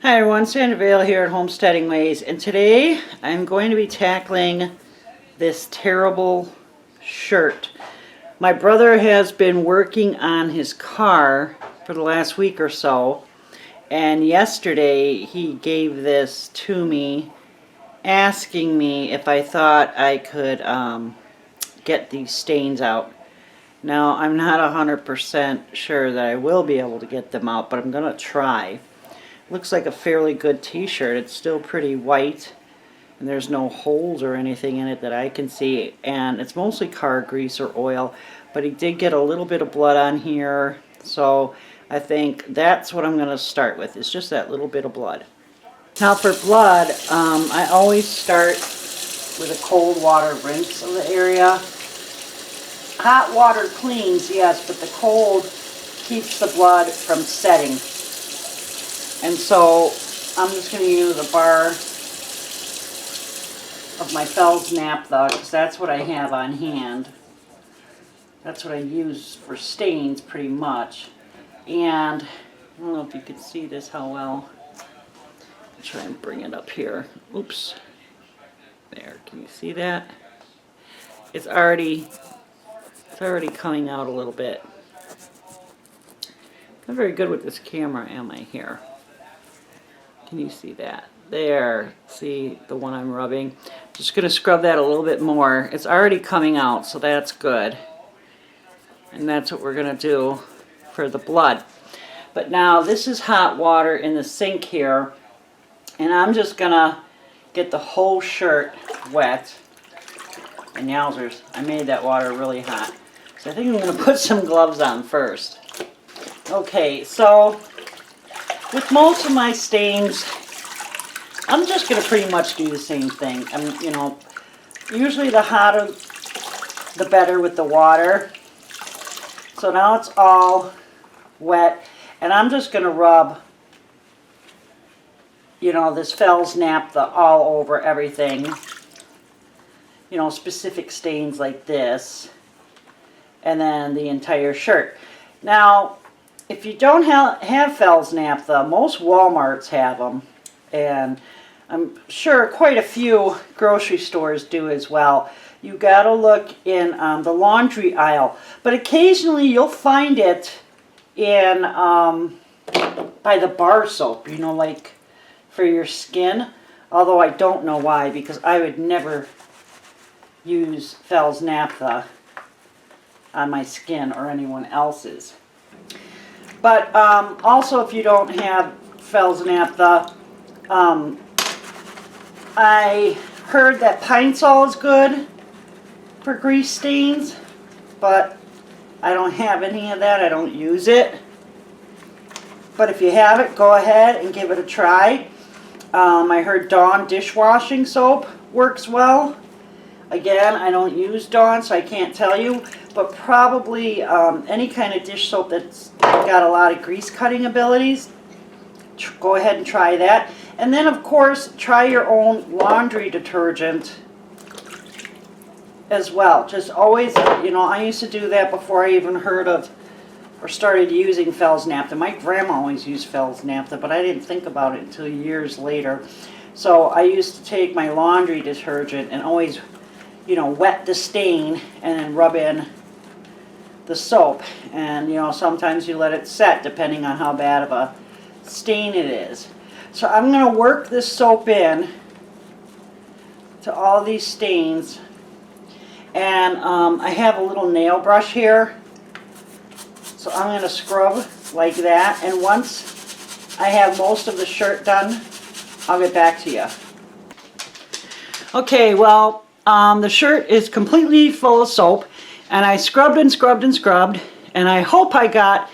Hi everyone, Sandra Vale here at Homesteading Ways, and today I'm going to be tackling this terrible shirt. My brother has been working on his car for the last week or so, and yesterday he gave this to me asking me if I thought I could get these stains out. Now I'm not 100% sure that I will be able to get them out, but I'm going to try. Looks like a fairly good t-shirt. It's still pretty white and there's no holes or anything in it that I can see, and it's mostly car grease or oil, but he did get a little bit of blood on here, so I think that's what I'm going to start with, is just that little bit of blood. Now for blood, I always start with a cold water rinse of the area. Hot water cleans, yes, but the cold keeps the blood from setting. And so I'm just going to use a bar of my Fell's naphtha, because that's what I have on hand. That's what I use for stains pretty much. And I don't know if you can see this how well. I'll try and bring it up here. Oops. There, can you see that? It's already coming out a little bit. I'm very good with this camera, am I, here? Can you see that? There. See the one I'm rubbing? Just going to scrub that a little bit more. It's already coming out, so that's good. And that's what we're going to do for the blood. But now this is hot water in the sink here, and I'm just going to get the whole shirt wet. And yowzers, I made that water really hot. So I think I'm going to put some gloves on first. Okay, so with most of my stains, I'm just going to pretty much do the same thing. Usually the hotter, the better with the water. So now it's all wet, and I'm just going to rub, this Fell's naphtha all over everything. Specific stains like this, and then the entire shirt. Now, if you don't have Fell's naphtha, most Walmarts have them, and I'm sure quite a few grocery stores do as well. You gotta look in the laundry aisle, but occasionally you'll find it in by the bar soap, like for your skin. Although I don't know why, because I would never use Fell's naphtha on my skin or anyone else's. But also, if you don't have Fell's naphtha, I heard that Pine Sol is good for grease stains, but I don't have any of that. I don't use it. But if you have it, go ahead and give it a try. I heard Dawn dishwashing soap works well. Again, I don't use Dawn, so I can't tell you, but probably any kind of dish soap that's got a lot of grease cutting abilities, go ahead and try that. And then, of course, try your own laundry detergent as well. Just always, I used to do that before I even heard of or started using Fell's naphtha. My grandma always used Fell's naphtha, but I didn't think about it until years later. So I used to take my laundry detergent and always wet the stain and then rub in the soap. And, sometimes you let it set depending on how bad of a stain it is. So I'm going to work this soap in to all these stains. And I have a little nail brush here. So I'm going to scrub like that. And once I have most of the shirt done, I'll get back to you. Okay, well, the shirt is completely full of soap, and I scrubbed and scrubbed and scrubbed, and I hope I got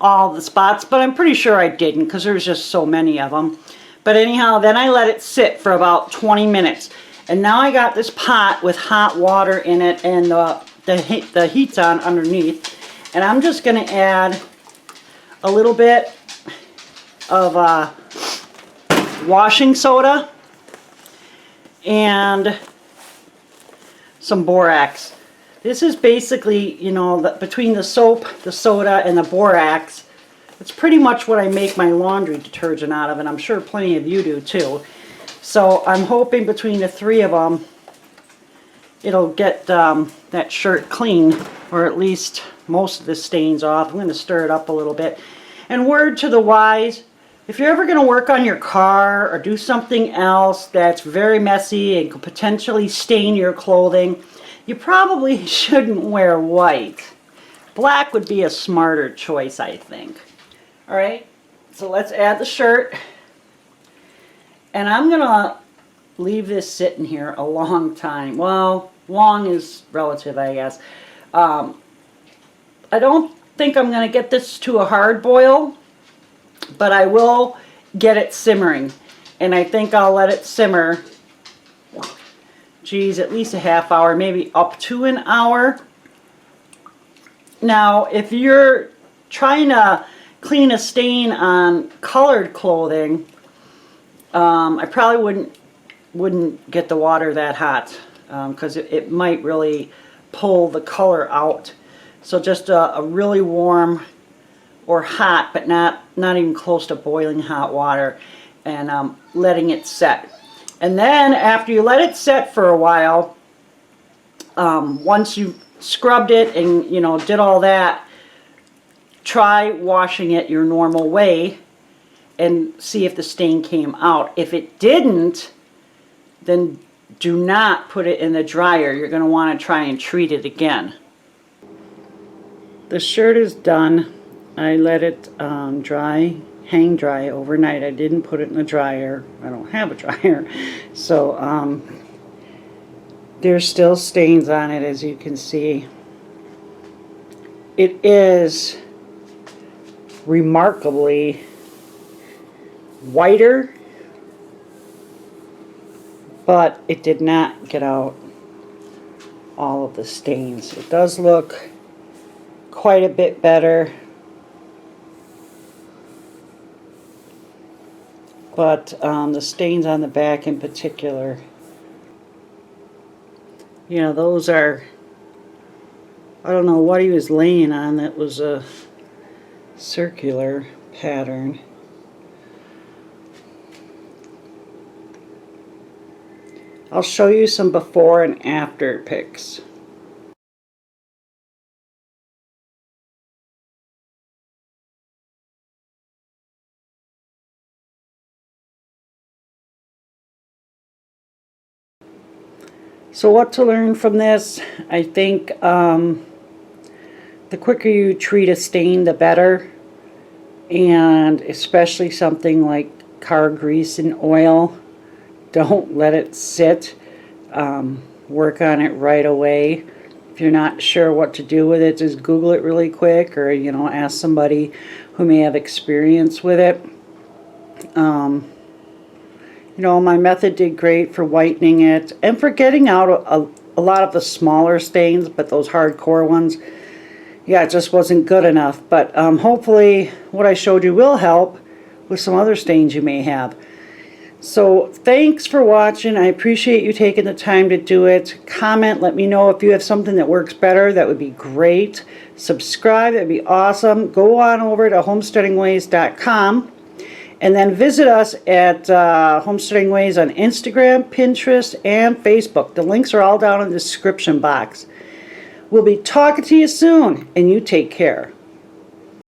all the spots, but I'm pretty sure I didn't because there's just so many of them. But anyhow, then I let it sit for about 20 minutes, and now I got this pot with hot water in it, and the heat's on underneath, and I'm just going to add a little bit of washing soda and some borax. This is basically, between the soap, the soda, and the borax, It's pretty much what I make my laundry detergent out of, and I'm sure plenty of you do too. So I'm hoping between the three of them, it'll get that shirt clean, or at least most of the stains off. I'm going to stir it up a little bit. And word to the wise, if you're ever going to work on your car or do something else that's very messy and could potentially stain your clothing, you probably shouldn't wear white. Black would be a smarter choice, I think. Alright, so let's add the shirt. And I'm going to leave this sitting here a long time. Well, long is relative, I guess. I don't think I'm going to get this to a hard boil, but I will get it simmering. And I think I'll let it simmer, geez, at least a half hour, maybe up to an hour. Now, if you're trying to clean a stain on colored clothing, I probably wouldn't get the water that hot, because it might really pull the color out. So just a really warm or hot, but not even close to boiling hot water, and letting it set. And then after you let it set for a while, once you scrubbed it and did all that, try washing it your normal way and see if the stain came out. If it didn't, then do not put it in the dryer. You're going to want to try and treat it again. The shirt is done. I let it hang dry overnight. I didn't put it in the dryer. I don't have a dryer. So there's still stains on it, as you can see. It is remarkably whiter, but it did not get out all of the stains. It does look quite a bit better, but the stains on the back in particular, those are, I don't know what he was laying on. That was a circular pattern. I'll show you some before and after pics. So what to learn from this? I think the quicker you treat a stain, the better. And especially something like car grease and oil. Don't let it sit. Work on it right away. If you're not sure what to do with it, just Google it really quick, or ask somebody who may have experience with it. My method did great for whitening it and for getting out a lot of the smaller stains, but those hardcore ones, yeah, it just wasn't good enough. But hopefully what I showed you will help with some other stains you may have. So thanks for watching. I appreciate you taking the time to do it. Comment, let me know if you have something that works better. That would be great. Subscribe, that'd be awesome. Go on over to homesteadingways.com and then visit us at Homesteading Ways on Instagram, Pinterest, and Facebook. The links are all down in the description box. We'll be talking to you soon, and you take care.